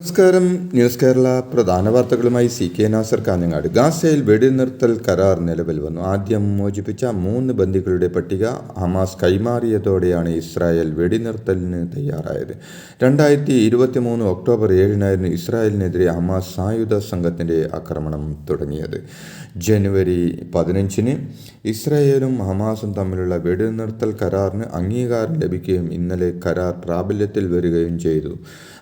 നമസ്കാരം. ന്യൂസ് കേരള പ്രധാന വാർത്തകളുമായി CK നാസർ കാഞ്ഞങ്ങാട്. ഗാസയിൽ വെടിനിർത്തൽ കരാർ നിലവിൽ വന്നു. ആദ്യം മോചിപ്പിച്ച 3 ബന്ദികളുടെ പട്ടിക ഹമാസ് കൈമാറിയതോടെയാണ് ഇസ്രായേൽ വെടിനിർത്തലിന് തയ്യാറായത്. 2023 ഒക്ടോബർ 7 ഇസ്രായേലിനെതിരെ ഹമാസ് സായുധ സംഘത്തിൻ്റെ ആക്രമണം തുടങ്ങിയത്. ജനുവരി 15 ഇസ്രായേലും ഹമാസും തമ്മിലുള്ള വെടിനിർത്തൽ കരാറിന് അംഗീകാരം ലഭിക്കുകയും ഇന്നലെ കരാർ പ്രാബല്യത്തിൽ വരികയും ചെയ്തു.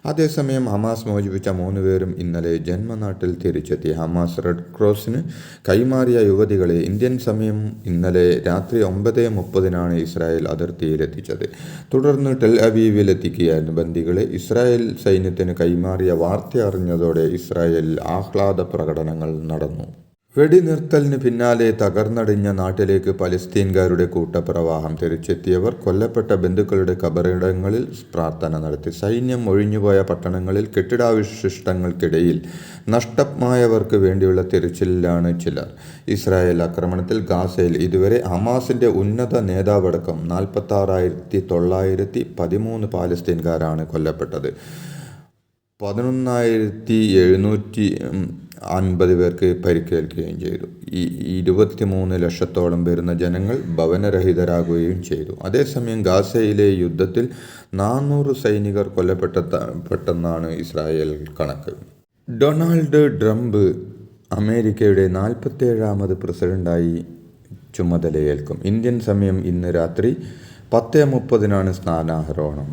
അതേസമയം ഹമാസ് മോചിപ്പിച്ച 3 പേരും ഇന്നലെ ജന്മനാട്ടിൽ തിരിച്ചെത്തി. ഹമാസ് റെഡ് ക്രോസിന് കൈമാറിയ യുവതികളെ ഇന്ത്യൻ സമയം ഇന്നലെ രാത്രി 9:30 ഇസ്രായേൽ അതിർത്തിയിലെത്തിച്ചത്. തുടർന്ന് ടെൽ അവീവിലെത്തിക്കുകയായിരുന്നു. ബന്ദികളെ ഇസ്രായേൽ സൈന്യത്തിന് കൈമാറിയ വാർത്ത അറിഞ്ഞതോടെ ഇസ്രായേലിൽ ആഹ്ലാദ പ്രകടനങ്ങൾ നടന്നു. വെടിനിർത്തലിന് പിന്നാലെ തകർന്നടിഞ്ഞ നാട്ടിലേക്ക് പലസ്തീൻകാരുടെ കൂട്ടപ്രവാഹം. തിരിച്ചെത്തിയവർ കൊല്ലപ്പെട്ട ബന്ധുക്കളുടെ കബറിടങ്ങളിൽ പ്രാർത്ഥന നടത്തി. സൈന്യം ഒഴിഞ്ഞുപോയ പട്ടണങ്ങളിൽ കെട്ടിടാവശിഷ്ടങ്ങൾക്കിടയിൽ നഷ്ടമായവർക്ക് വേണ്ടിയുള്ള തിരച്ചിലിലാണ് ചിലർ. ഇസ്രായേൽ ആക്രമണത്തിൽ ഗാസയിൽ ഇതുവരെ ഹമാസിന്റെ ഉന്നത നേതാവടക്കം 46,913 പാലസ്തീൻകാരാണ് കൊല്ലപ്പെട്ടത്. 11,750 പേർക്ക് പരിക്കേൽക്കുകയും ചെയ്തു. 23 ലക്ഷത്തോളം വരുന്ന ജനങ്ങൾ ഭവനരഹിതരാകുകയും ചെയ്തു. അതേസമയം ഗാസയിലെ യുദ്ധത്തിൽ 400 സൈനികർ കൊല്ലപ്പെട്ടെന്നാണ് ഇസ്രായേൽ കണക്ക്. ഡൊണാൾഡ് ട്രംപ് അമേരിക്കയുടെ 47ാമത് പ്രസിഡന്റായി ചുമതലയേൽക്കും. ഇന്ത്യൻ സമയം ഇന്ന് രാത്രി 10:30 സ്ഥാനാരോഹണം.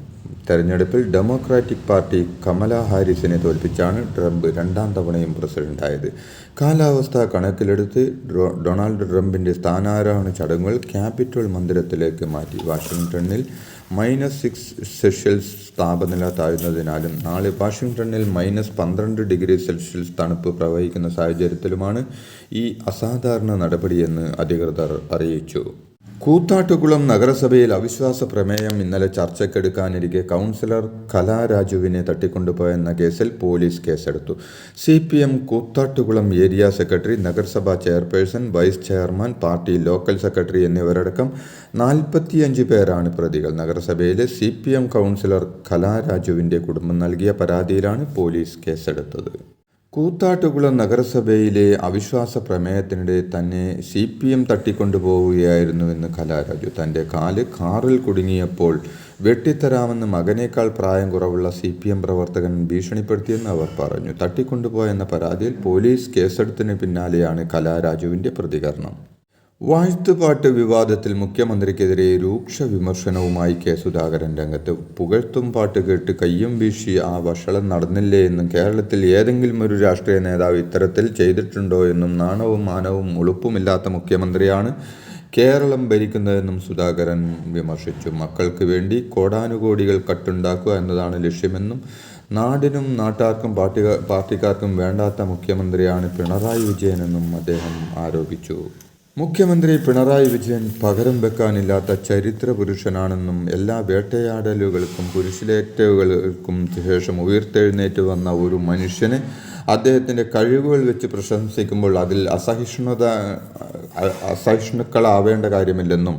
തെരഞ്ഞെടുപ്പിൽ ഡെമോക്രാറ്റിക് പാർട്ടി കമലാ ഹാരിസിനെ തോൽപ്പിച്ചാണ് ട്രംപ് 2ാം തവണയും പ്രസിഡന്റായത്. കാലാവസ്ഥ കണക്കിലെടുത്ത് ഡൊണാൾഡ് ട്രംപിന്റെ സ്ഥാനാരോഹണ ചടങ്ങുകൾ ക്യാപിറ്റൽ മന്ദിരത്തിലേക്ക് മാറ്റി. വാഷിംഗ്ടണിൽ -6°C താപനില താഴ്ന്നതിനാലും നാളെ വാഷിംഗ്ടണിൽ -12°C തണുപ്പ് പ്രവഹിക്കുന്ന സാഹചര്യത്തിലുമാണ് ഈ അസാധാരണ നടപടിയെന്ന് അധികൃതർ അറിയിച്ചു. കൂത്താട്ടുകുളം നഗരസഭയിൽ അവിശ്വാസ പ്രമേയം ഇന്നലെ ചർച്ചയ്ക്കെടുക്കാനിരിക്കെ കൗൺസിലർ കലാരാജുവിനെ തട്ടിക്കൊണ്ടുപോയെന്ന കേസിൽ പോലീസ് കേസെടുത്തു. CPM കൂത്താട്ടുകുളം ഏരിയ സെക്രട്ടറി, നഗരസഭാ chairperson, vice chairman, party local secretary എന്നിവരടക്കം 45 പേരാണ് പ്രതികൾ. നഗരസഭയിലെ CPM കൗൺസിലർ കലാരാജുവിൻ്റെ കുടുംബം നൽകിയ പരാതിയിലാണ് പോലീസ് കേസെടുത്തത്. കൂത്താട്ടുകുളം നഗരസഭയിലെ അവിശ്വാസ പ്രമേയത്തിനിടെ തന്നെ CPM തട്ടിക്കൊണ്ടുപോവുകയായിരുന്നുവെന്ന് കലാരാജു. തൻ്റെ കാറിൽ കുടുങ്ങിയപ്പോൾ വെട്ടിത്തരാമെന്ന് മകനേക്കാൾ പ്രായം കുറവുള്ള CPM പ്രവർത്തകൻ ഭീഷണിപ്പെടുത്തിയെന്ന് അവർ പറഞ്ഞു. തട്ടിക്കൊണ്ടുപോയെന്ന പരാതിയിൽ പോലീസ് കേസെടുത്തതിന് പിന്നാലെയാണ് കലാരാജുവിൻ്റെ പ്രതികരണം. വാഴ്ത്തുപാട്ട് വിവാദത്തിൽ മുഖ്യമന്ത്രിക്കെതിരെ രൂക്ഷ വിമർശനവുമായി K. സുധാകരൻ രംഗത്ത്. പുകഴ്ത്തും പാട്ട് കേട്ട് കയ്യും വീശി ആ വഷളം നടന്നില്ലേ എന്നും കേരളത്തിൽ ഏതെങ്കിലും ഒരു രാഷ്ട്രീയ നേതാവ് ഇത്തരത്തിൽ ചെയ്തിട്ടുണ്ടോ എന്നും നാണവും മാനവും ഉളുപ്പുമില്ലാത്ത മുഖ്യമന്ത്രിയാണ് കേരളം ഭരിക്കുന്നതെന്നും സുധാകരൻ വിമർശിച്ചു. മക്കൾക്ക് വേണ്ടി കോടാനുകോടികൾ കട്ടുണ്ടാക്കുക എന്നതാണ് ലക്ഷ്യമെന്നും നാടിനും നാട്ടാർക്കും പാർട്ടിക്കാർക്കും വേണ്ടാത്ത മുഖ്യമന്ത്രിയാണ് പിണറായി വിജയനെന്നും അദ്ദേഹം ആരോപിച്ചു. മുഖ്യമന്ത്രി പിണറായി വിജയൻ പകരം വെക്കാനില്ലാത്ത ചരിത്ര പുരുഷനാണെന്നും എല്ലാ വേട്ടയാടലുകൾക്കും കുരിശിലേറ്റുകൾക്കും ശേഷം ഉയർത്തെഴുന്നേറ്റ് വന്ന ഒരു മനുഷ്യനെ അദ്ദേഹത്തിൻ്റെ കഴിവുകൾ വെച്ച് പ്രശംസിക്കുമ്പോൾ അതിൽ അസഹിഷ്ണുക്കളാവേണ്ട കാര്യമില്ലെന്നും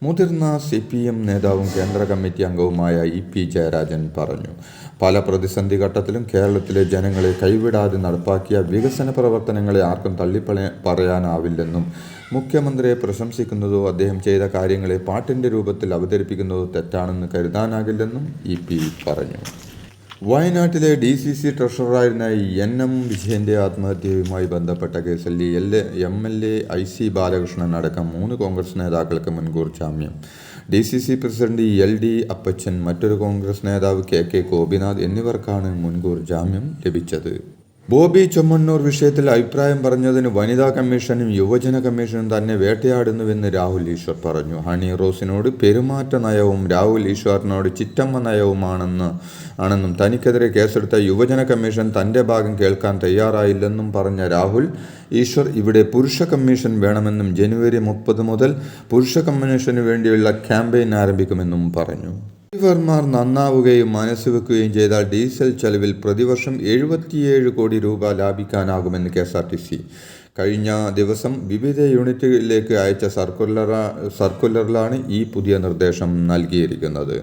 മുതിർന്ന CPM നേതാവും കേന്ദ്ര കമ്മിറ്റി അംഗവുമായ EP ജയരാജൻ പറഞ്ഞു. പല പ്രതിസന്ധി ഘട്ടത്തിലും കേരളത്തിലെ ജനങ്ങളെ കൈവിടാതെ നടപ്പാക്കിയ വികസന പ്രവർത്തനങ്ങളെ ആർക്കും പറയാനാവില്ലെന്നും മുഖ്യമന്ത്രിയെ പ്രശംസിക്കുന്നതോ അദ്ദേഹം ചെയ്ത കാര്യങ്ങളെ പാട്ടിൻ്റെ രൂപത്തിൽ അവതരിപ്പിക്കുന്നതോ തെറ്റാണെന്ന് കരുതാനാകില്ലെന്നും EP പറഞ്ഞു. വയനാട്ടിലെ DCC ട്രഷററായിരുന്ന NM വിജയൻ്റെ ആത്മഹത്യയുമായി ബന്ധപ്പെട്ട കേസിൽ MLA IC ബാലകൃഷ്ണൻ അടക്കം 3 കോൺഗ്രസ് നേതാക്കൾക്ക് മുൻകൂർ ജാമ്യം. DCC പ്രസിഡന്റ് LD അപ്പച്ചൻ, മറ്റൊരു കോൺഗ്രസ് നേതാവ് KK ഗോപിനാഥ് എന്നിവർക്കാണ് മുൻകൂർ ജാമ്യം ലഭിച്ചത്. ബോബി ചൊമ്മണ്ണൂർ വിഷയത്തിൽ അഭിപ്രായം പറഞ്ഞതിന് വനിതാ കമ്മീഷനും യുവജന കമ്മീഷനും തന്നെ വേട്ടയാടുന്നുവെന്ന് രാഹുൽ ഈശ്വർ പറഞ്ഞു. ഹണി റോസിനോട് പെരുമാറ്റ നയവും രാഹുൽ ഈശ്വറിനോട് ചിറ്റമ്മ നയവുമാണെന്നും തനിക്കെതിരെ കേസെടുത്ത യുവജന കമ്മീഷൻ തൻ്റെ ഭാഗം കേൾക്കാൻ തയ്യാറായില്ലെന്നും പറഞ്ഞ രാഹുൽ ഈശ്വർ ഇവിടെ പുരുഷ കമ്മീഷൻ വേണമെന്നും ജനുവരി 30 മുതൽ പുരുഷ കമ്മീഷന് വേണ്ടിയുള്ള ക്യാമ്പയിൻ ആരംഭിക്കുമെന്നും പറഞ്ഞു. ഡ്രൈവർമാർ നന്നാവുകയും മനസ്സുവെക്കുകയും ചെയ്താൽ ഡീസൽ ചെലവിൽ പ്രതിവർഷം 77 കോടി രൂപ ലാഭിക്കാനാകുമെന്ന് KSRTC കഴിഞ്ഞ ദിവസം വിവിധ യൂണിറ്റുകളിലേക്ക് അയച്ച സർക്കുലറിലാണ് ഈ പുതിയ നിർദ്ദേശം നൽകിയിരിക്കുന്നത്.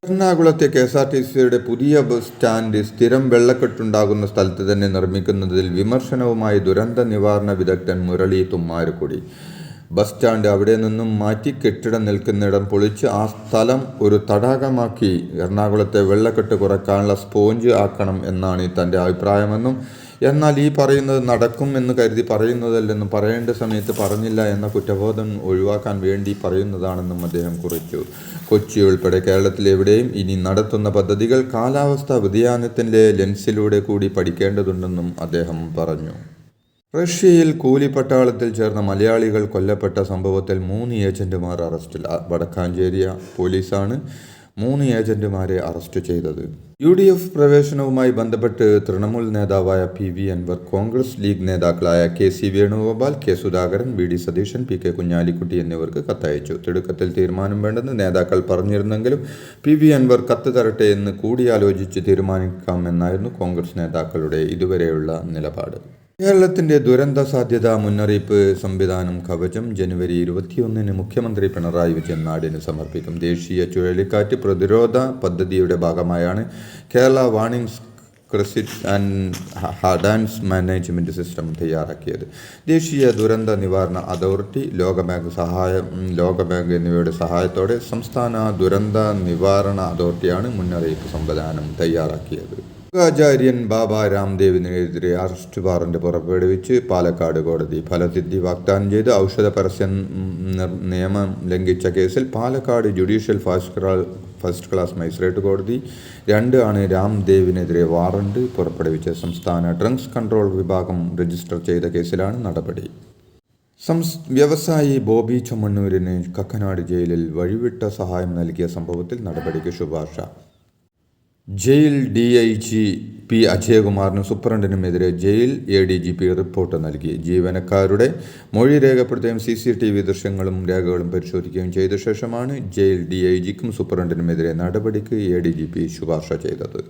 എറണാകുളത്തെ KSRTCയുടെ പുതിയ ബസ് സ്റ്റാൻഡ് സ്ഥിരം വെള്ളക്കെട്ടുണ്ടാകുന്ന സ്ഥലത്ത് തന്നെ നിർമ്മിക്കുന്നതിൽ വിമർശനവുമായി ദുരന്ത നിവാരണ വിദഗ്ധൻ മുരളി തുമ്മാരുകുടി. ബസ് സ്റ്റാൻഡ് അവിടെ നിന്നും മാറ്റി കെട്ടിടം നിൽക്കുന്നിടം പൊളിച്ച് ആ സ്ഥലം ഒരു തടാകമാക്കി എറണാകുളത്തെ വെള്ളക്കെട്ട് കുറയ്ക്കാനുള്ള സ്പോഞ്ച് ആക്കണം എന്നാണ് തൻ്റെ അഭിപ്രായമെന്നും, എന്നാൽ ഈ പറയുന്നത് നടക്കും എന്ന് കരുതി പറയുന്നതല്ലെന്നും പറയേണ്ട സമയത്ത് പറഞ്ഞില്ല എന്ന കുറ്റബോധം ഒഴിവാക്കാൻ വേണ്ടി പറയുന്നതാണെന്നും അദ്ദേഹം കുറിച്ചു. കൊച്ചി ഉൾപ്പെടെ കേരളത്തിലെവിടെയും ഇനി നടത്തുന്ന പദ്ധതികൾ കാലാവസ്ഥാ വ്യതിയാനത്തിൻ്റെ ലെൻസിലൂടെ കൂടി പഠിക്കേണ്ടതുണ്ടെന്നും അദ്ദേഹം പറഞ്ഞു. റഷ്യയിൽ കൂലിപ്പട്ടാളത്തിൽ ചേർന്ന മലയാളികൾ കൊല്ലപ്പെട്ട സംഭവത്തിൽ 3 ഏജന്റുമാർ അറസ്റ്റിൽ. വടക്കാഞ്ചേരി പോലീസാണ് 3 ഏജന്റുമാരെ അറസ്റ്റ് ചെയ്തത്. UDF പ്രവേശനവുമായി ബന്ധപ്പെട്ട് തൃണമൂൽ നേതാവായ PV അൻവർ, കോൺഗ്രസ് ലീഗ് നേതാക്കളായ KC Venugopal, K Sudhakaran, VD Satheesan, PK Kunhalikutty എന്നിവർക്ക് കത്തയച്ചു. തിടുക്കത്തിൽ തീരുമാനം വേണ്ടെന്ന് നേതാക്കൾ പറഞ്ഞിരുന്നെങ്കിലും PV അൻവർ കത്ത് തരട്ടെ എന്ന് കൂടിയാലോചിച്ച് തീരുമാനിക്കാമെന്നായിരുന്നു കോൺഗ്രസ് നേതാക്കളുടെ ഇതുവരെയുള്ള നിലപാട്. കേരളത്തിന്റെ ദുരന്ത സാധ്യതാ മുന്നറിയിപ്പ് സംവിധാനം കവചം ജനുവരി 21 മുഖ്യമന്ത്രി പിണറായി വിജയൻ നാടിന് സമർപ്പിക്കും. ദേശീയ ചുഴലിക്കാറ്റ് പ്രതിരോധ പദ്ധതിയുടെ ഭാഗമായാണ് കേരള വാർണിംഗ് ക്രിസിറ്റ് ആൻഡ് ഹാഡാൻസ് മാനേജ്മെന്റ് സിസ്റ്റം തയ്യാറാക്കിയത്. ദേശീയ ദുരന്ത നിവാരണ അതോറിറ്റി, ലോകബാങ്ക് എന്നിവയുടെ സഹായത്തോടെ സംസ്ഥാന ദുരന്ത നിവാരണ അതോറിറ്റിയാണ് മുന്നറിയിപ്പ് സംവിധാനം തയ്യാറാക്കിയത്. ആചാര്യൻ ബാബ രാംദേവിനെതിരെ അറസ്റ്റ് വാറന്റ് പുറപ്പെടുവിച്ച് പാലക്കാട് കോടതി. ഫലസിദ്ധി വാഗ്ദാനം ചെയ്ത് ഔഷധ പരസ്യ നിയമം ലംഘിച്ച കേസിൽ Palakkad judicial first class magistrate കോടതി 2 ആണ് രാംദേവിനെതിരെ വാറന്റ് പുറപ്പെടുവിച്ചത്. സംസ്ഥാന ഡ്രഗ്സ് കൺട്രോൾ വിഭാഗം രജിസ്റ്റർ ചെയ്ത കേസിലാണ് നടപടി. വ്യവസായി ബോബി ചമ്മണ്ണൂരിന് കക്കനാട് ജയിലിൽ വഴിവിട്ട സഹായം നൽകിയ സംഭവത്തിൽ നടപടിക്ക് ശുപാർശ. ജയിൽ DIG P അജയകുമാറിനും സൂപ്രണ്ടിനുമെതിരെ ജയിൽ ADGP റിപ്പോർട്ട് നൽകി. ജീവനക്കാരുടെ മൊഴി രേഖപ്പെടുത്തുകയും CCTV ദൃശ്യങ്ങളും രേഖകളും പരിശോധിക്കുകയും ചെയ്ത ശേഷമാണ് ജയിൽ DIGക്കും സൂപ്രണ്ടിനുമെതിരെ നടപടിക്ക് ADGP ശുപാർശ ചെയ്തത്.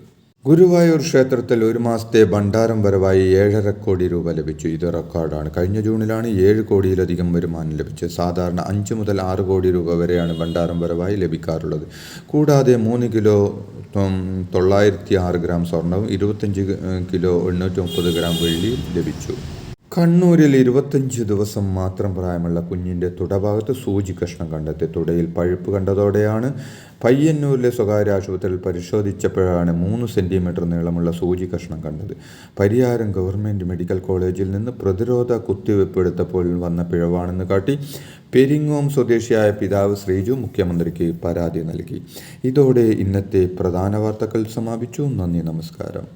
ഗുരുവായൂർ ക്ഷേത്രത്തിൽ 1 മാസത്തെ ഭണ്ഡാരം വരവായി 7.5 കോടി രൂപ ലഭിച്ചു. ഇത് റെക്കോർഡാണ്. കഴിഞ്ഞ ജൂണിലാണ് 7 കോടിയിലധികം വരുമാനം ലഭിച്ചത്. സാധാരണ 5 മുതൽ 6 കോടി രൂപ വരെയാണ് ഭണ്ഡാരം വരവായി ലഭിക്കാറുള്ളത്. കൂടാതെ 3 കിലോ 906 ഗ്രാം സ്വർണവും 25 കിലോ 830 ഗ്രാം വെള്ളിയും ലഭിച്ചു. കണ്ണൂരിൽ 25 ദിവസം മാത്രം പ്രായമുള്ള കുഞ്ഞിൻ്റെ തുടഭാഗത്ത് സൂചി കഷ്ണം കണ്ടെത്തി. തുടയിൽ പഴുപ്പ് കണ്ടതോടെയാണ് പയ്യന്നൂരിലെ സ്വകാര്യ ആശുപത്രിയിൽ പരിശോധിച്ചപ്പോഴാണ് 3 സെന്റിമീറ്റർ നീളമുള്ള സൂചി കഷ്ണം കണ്ടത്. പരിയാരം ഗവൺമെൻറ് മെഡിക്കൽ കോളേജിൽ നിന്ന് പ്രതിരോധ കുത്തിവയ്പ് എടുത്തപ്പോൾ വന്ന പിഴവാണെന്ന് കാട്ടി പെരിങ്ങോം സ്വദേശിയായ പിതാവ് ശ്രീജു മുഖ്യമന്ത്രിക്ക് പരാതി നൽകി. ഇതോടെ ഇന്നത്തെ പ്രധാന വാർത്തകൾ സമാപിച്ചു. നന്ദി, നമസ്കാരം.